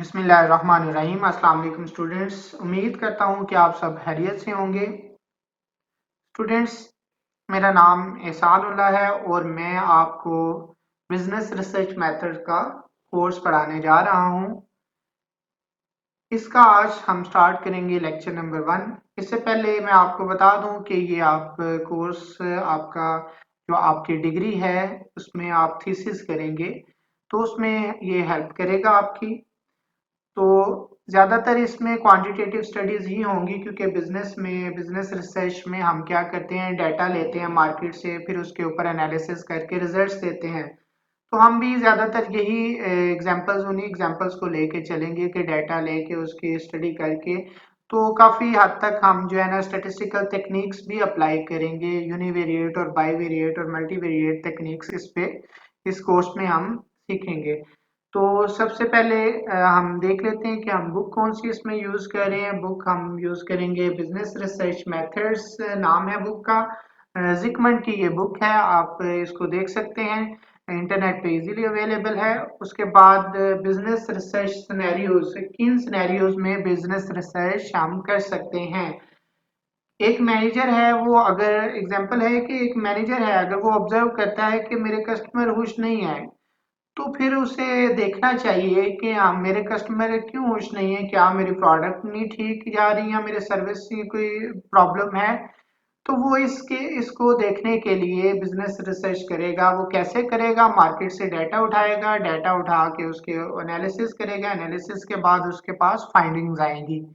बिस्मिल्लाहिर्रहमानिर्रहीम। अस्सलाम वालेकुम स्टूडेंट्स, उम्मीद करता हूँ कि आप सब खैरियत से होंगे। स्टूडेंट्स, मेरा नाम एहसानुल्लाह है और मैं आपको बिजनेस रिसर्च मेथड का कोर्स पढ़ाने जा रहा हूँ। इसका आज हम स्टार्ट करेंगे लेक्चर नंबर 1। इससे पहले मैं आपको बता दूं कि ये आप कोर्स आपका जो आपकी डिग्री है उसमें आप थीसिस करेंगे तो उसमें ये हेल्प करेगा आपकी। तो ज़्यादातर इसमें क्वांटिटेटिव स्टडीज़ ही होंगी, क्योंकि बिजनेस रिसर्च में हम क्या करते हैं, डाटा लेते हैं मार्केट से, फिर उसके ऊपर एनालिसिस करके रिजल्ट्स देते हैं। तो हम भी ज़्यादातर यही उन्हीं एग्जांपल्स को लेके चलेंगे कि डाटा लेके उसकी स्टडी करके तो काफ़ी हद तक हम जो है ना स्टेटिस्टिकल टेक्निक्स भी अप्लाई करेंगे। यूनिवेरिएट और बाईवेरिएट और मल्टीवेरिएट टेक्निक्स इस कोर्स में हम सीखेंगे। तो सबसे पहले हम देख लेते हैं कि हम बुक कौन सी इसमें यूज़ कर रहे हैं। बुक हम यूज़ करेंगे बिजनेस रिसर्च मेथड्स, नाम है बुक का। जिकमंड की ये बुक है, आप इसको देख सकते हैं, इंटरनेट पे इजीली अवेलेबल है। उसके बाद बिजनेस रिसर्च सिनेरियोज, किन सिनेरियोज में बिजनेस रिसर्च हम कर सकते हैं। एक मैनेजर है, वो अगर एग्जांपल है कि एक मैनेजर है, अगर वो ऑब्जर्व करता है कि मेरे कस्टमर खुश नहीं है, तो फिर उसे देखना चाहिए कि हाँ, मेरे कस्टमर क्यों खुश नहीं है, क्या मेरी प्रोडक्ट नहीं ठीक जा रही या मेरे सर्विस की कोई प्रॉब्लम है। तो वो इसको देखने के लिए बिजनेस रिसर्च करेगा। वो कैसे करेगा, मार्केट से डाटा उठाएगा, डाटा उठा के उसके एनालिसिस करेगा, एनालिसिस के बाद उसके पास फाइंडिंग्स आएंगी।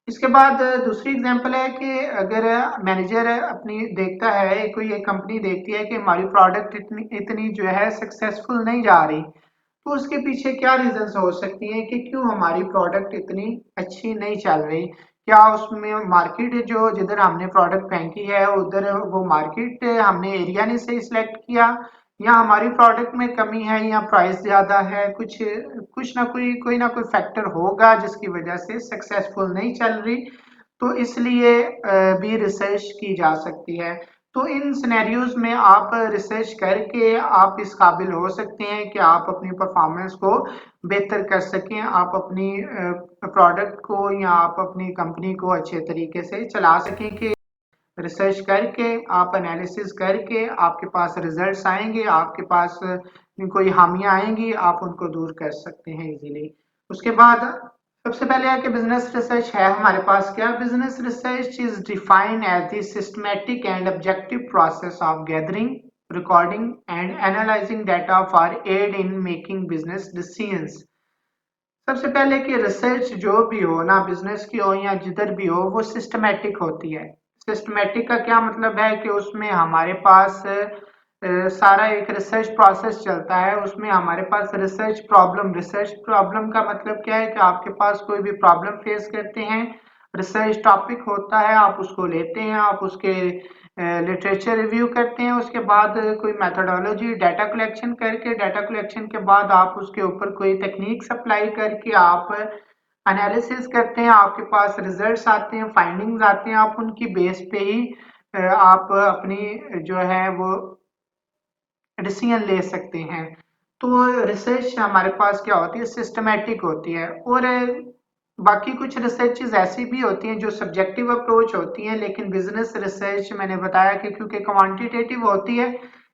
इसके बाद दूसरी एग्जांपल है कि अगर मैनेजर अपनी देखता है, कोई एक कंपनी देखती है कि हमारी प्रोडक्ट इतनी इतनी जो है सक्सेसफुल नहीं जा रही, तो उसके पीछे क्या रीजंस हो सकती हैं कि क्यों हमारी प्रोडक्ट इतनी अच्छी नहीं चल रही। क्या उसमें मार्केट जो जिधर हमने प्रोडक्ट फेंकी है उधर वो मार्केट हमने एरिया नहीं सही सिलेक्ट किया, या हमारी प्रोडक्ट में कमी है, या प्राइस ज्यादा है, कुछ कुछ ना कोई फैक्टर होगा जिसकी वजह से सक्सेसफुल नहीं चल रही। तो इसलिए भी रिसर्च की जा सकती है। तो इन सिनेरियोज में आप रिसर्च करके आप इस काबिल हो सकते हैं कि आप अपनी परफॉर्मेंस को बेहतर कर सकें, आप अपनी प्रोडक्ट को या आप अपनी कंपनी को अच्छे तरीके से चला सकें। कि रिसर्च करके, आप एनालिसिस करके आपके पास रिजल्ट्स आएंगे, आपके पास कोई खामियां आएंगी, आप उनको दूर कर सकते हैं इजीली। उसके बाद सबसे पहले है कि बिजनेस रिसर्च है हमारे पास क्या। Business research is defined as the systematic and objective process of gathering, recording and analysing data for aid in making business decisions. सबसे पहले कि रिसर्च जो भी हो ना, बिजनेस की हो या जिधर भी हो, वो सिस्टमेटिक होती है। सिस्टमेटिक का क्या मतलब है कि उसमें हमारे पास सारा एक रिसर्च प्रोसेस चलता है। उसमें हमारे पास रिसर्च प्रॉब्लम का मतलब क्या है कि आपके पास कोई भी प्रॉब्लम फेस करते हैं, रिसर्च टॉपिक होता है, आप उसको लेते हैं, आप उसके लिटरेचर रिव्यू करते हैं, उसके बाद कोई मेथोडोलॉजी डाटा कलेक्शन करके, डाटा कलेक्शन के बाद आप उसके ऊपर कोई टेक्निक्स अप्लाई करके आप एनालिसिस करते हैं, आपके पास रिजल्ट्स आते हैं, फाइंडिंग्स आते हैं, आप उनकी बेस पे ही आप अपनी जो है वो डिसीजन ले सकते हैं। तो रिसर्च हमारे पास क्या होती है, सिस्टमेटिक होती है। और बाकी कुछ रिसर्चेज ऐसी भी होती हैं जो सब्जेक्टिव अप्रोच होती हैं, लेकिन बिजनेस रिसर्च मैंने बताया कि क्योंकि क्वांटिटेटिव होती है,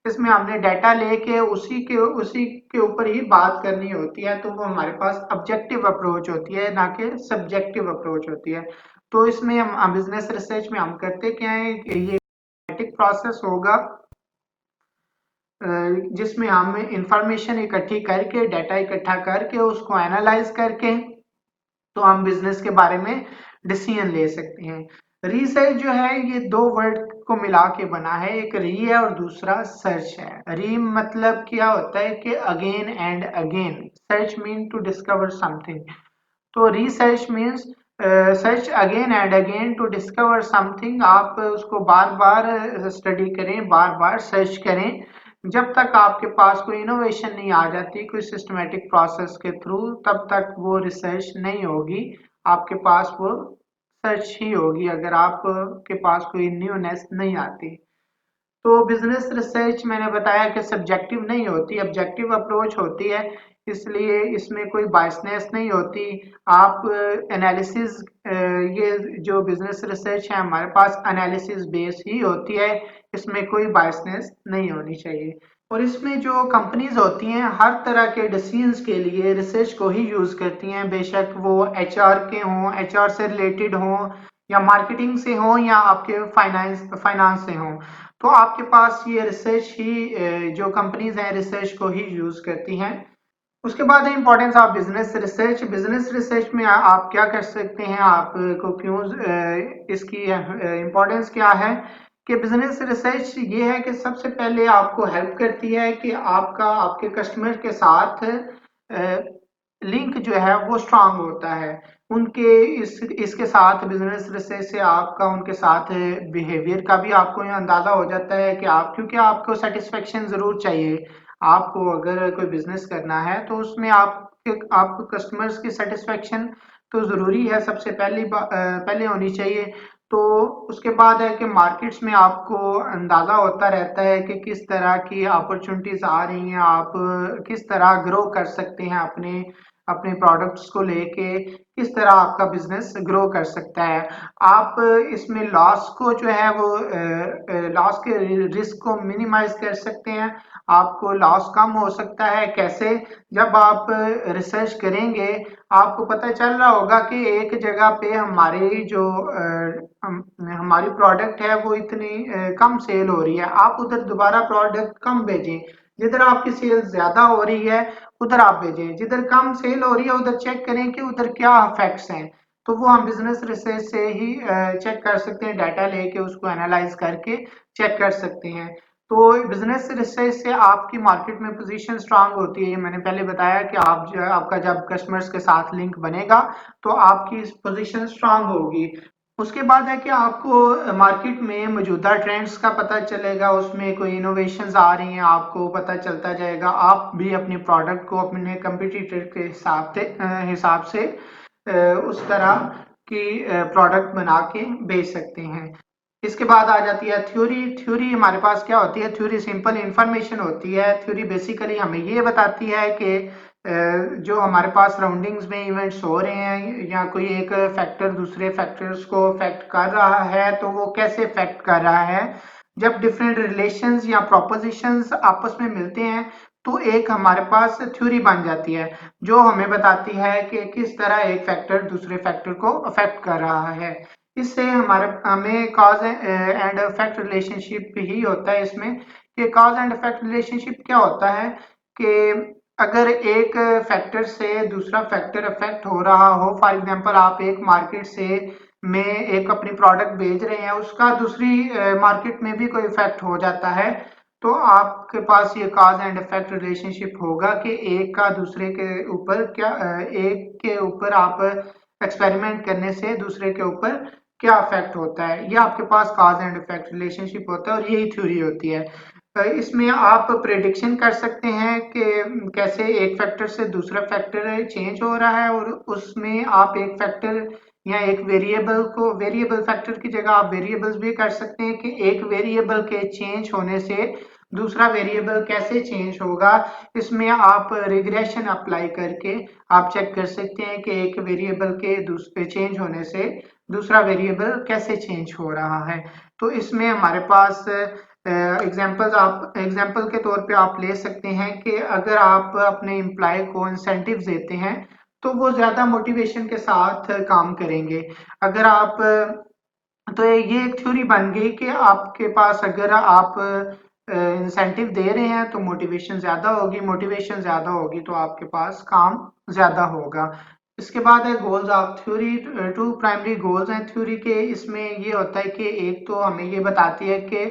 इसमें हमने डाटा लेके उसी के ऊपर ही बात करनी होती है, तो वो हमारे पास ऑब्जेक्टिव अप्रोच होती है, ना कि सब्जेक्टिव अप्रोच होती है। तो इसमें हम बिजनेस रिसर्च में हम करते क्या है कि ये प्रोसेस होगा जिसमें हम इंफॉर्मेशन इकट्ठी करके, डाटा इकट्ठा करके, उसको एनालाइज करके तो हम बिजनेस के बारे में डिसीजन ले सकते हैं। रिसर्च जो है ये दो वर्ड को मिला के बना है, एक री है और दूसरा सर्च है। री मतलब क्या होता है कि again and again, search mean to discover something. तो research means search again and again to discover something. आप उसको बार बार स्टडी करें, बार बार सर्च करें, जब तक आपके पास कोई इनोवेशन नहीं आ जाती कोई सिस्टमेटिक प्रोसेस के थ्रू, तब तक वो रिसर्च नहीं होगी, आपके पास वो सर्च ही होगी, अगर आपके पास कोई न्यूनेस नहीं आती। तो बिजनेस रिसर्च मैंने बताया कि सब्जेक्टिव नहीं होती, ऑब्जेक्टिव अप्रोच होती है, इसलिए इसमें कोई बायसनेस नहीं होती। आप एनालिसिस, ये जो बिजनेस रिसर्च है हमारे पास एनालिसिस बेस ही होती है, इसमें कोई बायसनेस नहीं होनी चाहिए। और इसमें जो कंपनीज होती हैं हर तरह के डिसीजंस के लिए रिसर्च को ही यूज करती हैं, बेशक वो एचआर के हों, एचआर से रिलेटेड हों, या मार्केटिंग से हों, या आपके फाइनेंस फाइनेंस से हों। तो आपके पास ये रिसर्च ही, जो कंपनीज हैं रिसर्च को ही यूज करती हैं। उसके बाद है importance of business research. Business research में आप क्या कर सकते हैं, आपको क्यों इसकी इम्पोर्टेंस क्या है, कि बिजनेस रिसर्च ये है कि सबसे पहले आपको हेल्प करती है कि आपका आपके कस्टमर के साथ लिंक जो है वो स्ट्रांग होता है। उनके इसके साथ बिजनेस रिसर्च से आपका उनके साथ बिहेवियर का भी आपको ये अंदाजा हो जाता है कि आप, क्योंकि आपको सेटिस्फेक्शन जरूर चाहिए। आपको अगर कोई बिजनेस करना है तो उसमें आपको कस्टमर्स की सेटिस्फेक्शन तो जरूरी है, सबसे पहले होनी चाहिए। तो उसके बाद है कि मार्केट्स में आपको अंदाजा होता रहता है कि किस तरह की अपॉर्चुनिटीज आ रही हैं, आप किस तरह ग्रो कर सकते हैं अपने अपने प्रोडक्ट्स को लेके, किस तरह आपका बिजनेस ग्रो कर सकता है। आप इसमें लॉस को जो है वो लॉस के रिस्क को मिनिमाइज कर सकते हैं, आपको लॉस कम हो सकता है। कैसे? जब आप रिसर्च करेंगे आपको पता चल रहा होगा कि एक जगह पे हमारी जो हमारी प्रोडक्ट है वो इतनी कम सेल हो रही है, आप उधर दोबारा प्रोडक्ट कम भेजें। जिधर आपकी सेल ज्यादा हो रही है उधर आप भेजें, जिधर कम सेल हो रही है उधर चेक करें कि उधर क्या इफेक्ट्स हैं। तो वो हम बिजनेस रिसर्च से ही चेक कर सकते हैं, डाटा लेके उसको एनालाइज करके चेक कर सकते हैं। तो बिजनेस रिसर्च से आपकी मार्केट में पोजीशन स्ट्रांग होती है। ये मैंने पहले बताया कि आपका जब कस्टमर्स के साथ लिंक बनेगा तो आपकी पोजीशन स्ट्रांग होगी। उसके बाद है कि आपको मार्केट में मौजूदा ट्रेंड्स का पता चलेगा, उसमें कोई इनोवेशंस आ रही हैं आपको पता चलता जाएगा, आप भी अपने प्रोडक्ट को अपने कंपटीटर के हिसाब से उस तरह की प्रोडक्ट बना के बेच सकते हैं। इसके बाद आ जाती है थ्योरी। थ्योरी हमारे पास क्या होती है? थ्योरी सिंपल इंफॉर्मेशन होती है। थ्योरी बेसिकली हमें ये बताती है कि जो हमारे पास सराउंडिंग्स में इवेंट्स हो रहे हैं या कोई एक फैक्टर दूसरे फैक्टर्स को अफेक्ट कर रहा है तो वो कैसे अफेक्ट कर रहा है। जब डिफरेंट रिलेशंस या प्रोपोजिशंस आपस में मिलते हैं तो एक हमारे पास थ्योरी बन जाती है जो हमें बताती है कि किस तरह एक फैक्टर दूसरे फैक्टर को अफेक्ट कर रहा है। इससे हमारे हमें कॉज एंड इफेक्ट रिलेशनशिप ही होता है इसमें, कि कॉज एंड इफेक्ट रिलेशनशिप क्या होता है कि अगर एक फैक्टर से दूसरा फैक्टर इफेक्ट हो रहा हो, फॉर एग्जांपल आप एक मार्केट से में एक अपनी प्रोडक्ट बेच रहे हैं, उसका दूसरी मार्केट में भी कोई इफेक्ट हो जाता है, तो आपके पास ये कॉज एंड इफेक्ट रिलेशनशिप होगा कि एक का दूसरे के ऊपर क्या एक के ऊपर आप एक्सपेरिमेंट करने से दूसरे के ऊपर क्या इफेक्ट होता है, ये आपके पास कॉज एंड इफेक्ट रिलेशनशिप होता है और यही थ्योरी होती है। इसमें आप प्रेडिक्शन कर सकते हैं कि कैसे एक फैक्टर से दूसरा फैक्टर चेंज हो रहा है, और उसमें आप एक फैक्टर या एक वेरिएबल फैक्टर की जगह आप वेरिएबल्स भी कर सकते हैं कि एक वेरिएबल के चेंज होने से दूसरा वेरिएबल कैसे चेंज होगा। इसमें आप रिग्रेशन अप्लाई करके आप चेक कर सकते हैं कि एक वेरिएबल के दूसरे चेंज होने से दूसरा वेरिएबल कैसे चेंज हो रहा है। तो इसमें हमारे पास एग्जाम्पल के तौर पे आप ले सकते हैं कि अगर आप अपने एम्प्लॉय को इंसेंटिव देते हैं तो वो ज्यादा मोटिवेशन के साथ काम करेंगे। अगर आप तो ये एक थ्योरी बन गई कि आपके पास अगर आप इंसेंटिव दे रहे हैं तो मोटिवेशन ज्यादा होगी, मोटिवेशन ज्यादा होगी तो आपके पास काम ज्यादा होगा। इसके बाद है goals of theory. Two primary goals हैं थ्योरी के। इसमें ये होता है कि एक तो हमें ये बताती है कि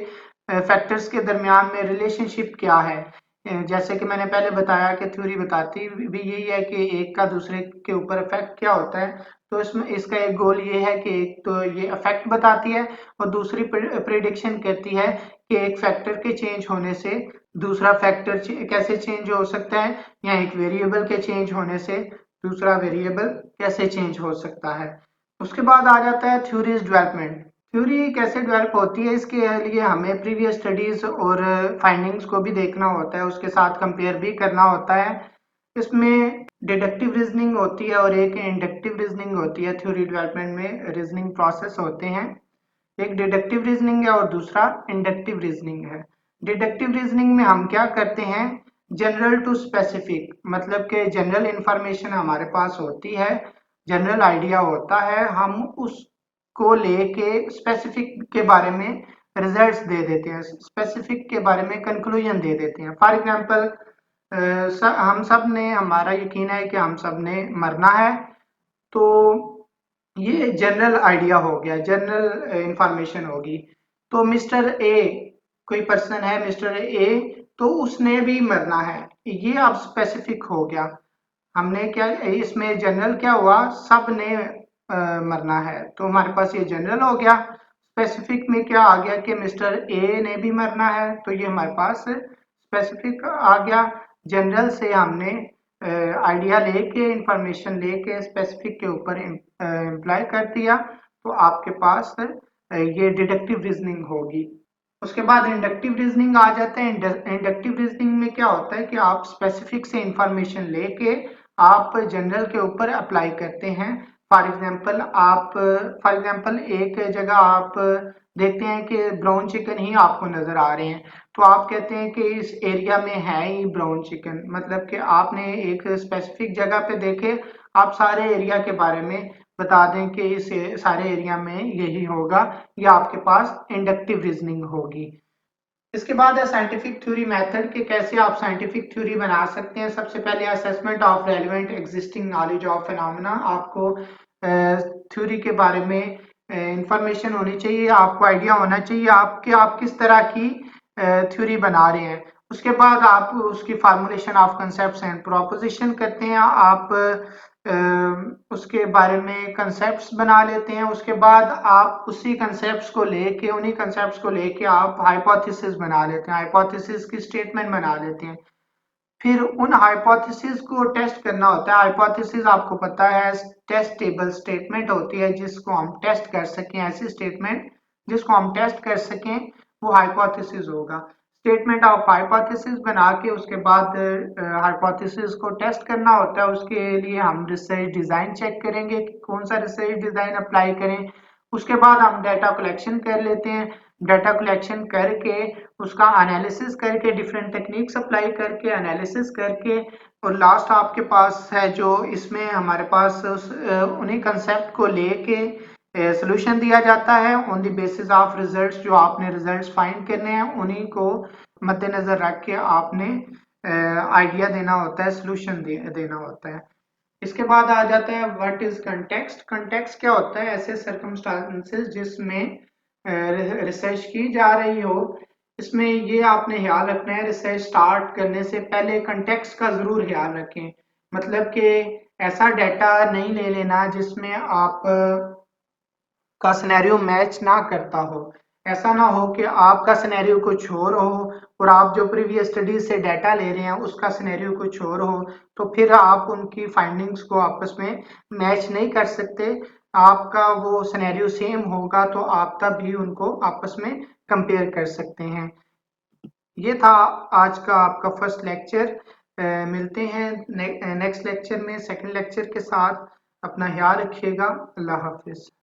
फैक्टर्स के दरमियान में रिलेशनशिप क्या है। जैसे कि मैंने पहले बताया कि थ्योरी बताती भी यही है कि एक का दूसरे के ऊपर इफेक्ट क्या होता है। तो इसमें इसका एक गोल ये है कि एक तो ये इफेक्ट बताती है और दूसरी प्रिडिक्शन करती है कि एक फैक्टर के चेंज होने से दूसरा फैक्टर कैसे चेंज हो सकता है, या एक वेरिएबल के चेंज होने से दूसरा वेरिएबल कैसे चेंज हो सकता है। उसके बाद आ जाता है थ्योरीज डेवलपमेंट। थ्योरी कैसे डेवलप होती है, इसके लिए हमें प्रीवियस स्टडीज और फाइंडिंग्स को भी देखना होता है, उसके साथ कंपेयर भी करना होता है। इसमें डिडक्टिव रीजनिंग होती है और एक इंडक्टिव रीजनिंग होती है। थ्योरी डेवलपमेंट में रीजनिंग प्रोसेस होते हैं, एक डिडक्टिव रीजनिंग है और दूसरा इंडक्टिव रीजनिंग है। डिडक्टिव रीजनिंग में हम क्या करते हैं, जनरल टू स्पेसिफिक, मतलब कि जनरल इंफॉर्मेशन हमारे पास होती है, जनरल आइडिया होता है, हम उसको लेके स्पेसिफिक के बारे में रिजल्ट्स दे देते हैं, स्पेसिफिक के बारे में कंक्लूजन दे देते हैं। फॉर एग्जांपल हम सब ने, हमारा यकीन है कि हम सब ने मरना है, तो ये जनरल आइडिया हो गया, जनरल इंफॉर्मेशन होगी। तो मिस्टर ए, कोई पर्सन है मिस्टर ए, तो उसने भी मरना है, ये अब स्पेसिफिक हो गया। हमने क्या, इसमें जनरल क्या हुआ, सब ने मरना है, तो हमारे पास ये जनरल हो गया। स्पेसिफिक में क्या आ गया कि मिस्टर ए ने भी मरना है, तो ये हमारे पास स्पेसिफिक आ गया। जनरल से हमने आइडिया लेके, इंफॉर्मेशन लेके स्पेसिफिक के ऊपर इम्प्लाई कर दिया, तो आपके पास ये डिडक्टिव रीजनिंग होगी। उसके बाद इंडक्टिव रीजनिंग आ जाता है। इंडक्टिव रीजनिंग में क्या होता है कि आप स्पेसिफिक से इंफॉर्मेशन लेके आप जनरल के ऊपर अप्लाई करते हैं। फॉर एग्जांपल एक जगह आप देखते हैं कि ब्राउन चिकन ही आपको नजर आ रहे हैं, तो आप कहते हैं कि इस एरिया में है ही ब्राउन चिकन, मतलब कि आपने एक स्पेसिफिक जगह पे देखे, आप सारे एरिया के बारे में बता दें कि इस सारे एरिया में यही होगा, या आपके पास इंडक्टिव रीजनिंग होगी। इसके बाद है साइंटिफिक थ्योरी मेथड, कि कैसे आप साइंटिफिक थ्योरी बना सकते हैं। सबसे पहले assessment of relevant existing knowledge of phenomena, आपको थ्योरी के बारे में इंफॉर्मेशन होनी चाहिए, आपको आइडिया होना चाहिए आपके, आप किस तरह की थ्योरी बना रहे हैं। उसके बाद आप उसकी formulation of concepts and proposition करते हैं, आप उसके बारे में कंसेप्ट्स बना लेते हैं। उसके बाद आप उसी कंसेप्ट्स को लेके, उन्हीं कंसेप्ट्स को लेके आप हाइपोथेसिस बना लेते हैं, हाइपोथेसिस की स्टेटमेंट बना लेते हैं। फिर उन हाइपोथेसिस को टेस्ट करना होता है। हाइपोथेसिस आपको पता है टेस्टेबल स्टेटमेंट होती है, जिसको हम टेस्ट कर सकें, ऐसी स्टेटमेंट जिसको हम टेस्ट कर सकें, वो हाइपोथेसिस होगा। स्टेटमेंट ऑफ हाइपोथेसिस बना के उसके बाद हाइपोथेसिस को टेस्ट करना होता है। उसके लिए हम रिसर्च डिजाइन चेक करेंगे कि कौन सा रिसर्च डिजाइन अप्लाई करें। उसके बाद हम डाटा कलेक्शन कर लेते हैं, डाटा कलेक्शन करके उसका एनालिसिस करके, डिफरेंट टेक्निक्स अप्लाई करके एनालिसिस करके, और लास्ट आपके पास है जो इसमें हमारे पास उन्हीं कंसेप्ट को लेके सोल्यूशन दिया जाता है on the basis of results. जो आपने रिजल्ट्स फाइंड करने हैं उन्हीं को मद्देनजर रख के आपने आइडिया देना होता है, सोल्यूशन देना होता है। इसके बाद आ जाता है व्हाट इज कंटेक्स्ट। कंटेक्स्ट क्या होता है, ऐसे सर्कमस्टांसेस जिसमें रिसर्च की जा रही हो। इसमें ये आपने ख्याल रखना है, रिसर्च स्टार्ट करने से पहले कंटेक्स्ट का जरूर ख्याल रखें, मतलब कि ऐसा डाटा नहीं ले लेना जिसमें आप का सिनेरियो मैच ना करता हो। ऐसा ना हो कि आपका सिनेरियो कुछ और हो और आप जो प्रीवियस स्टडी से डाटा ले रहे हैं उसका सिनेरियो कुछ और हो, तो फिर आप उनकी फाइंडिंग्स को आपस में मैच नहीं कर सकते। आपका वो सिनेरियो सेम होगा तो आप तब भी उनको आपस में कंपेयर कर सकते हैं। ये था आज का आपका फर्स्ट लेक्चर। मिलते हैं नेक्स्ट लेक्चर में, सेकंड लेक्चर के साथ। अपना ख्याल रखिएगा। अल्लाह हाफिज।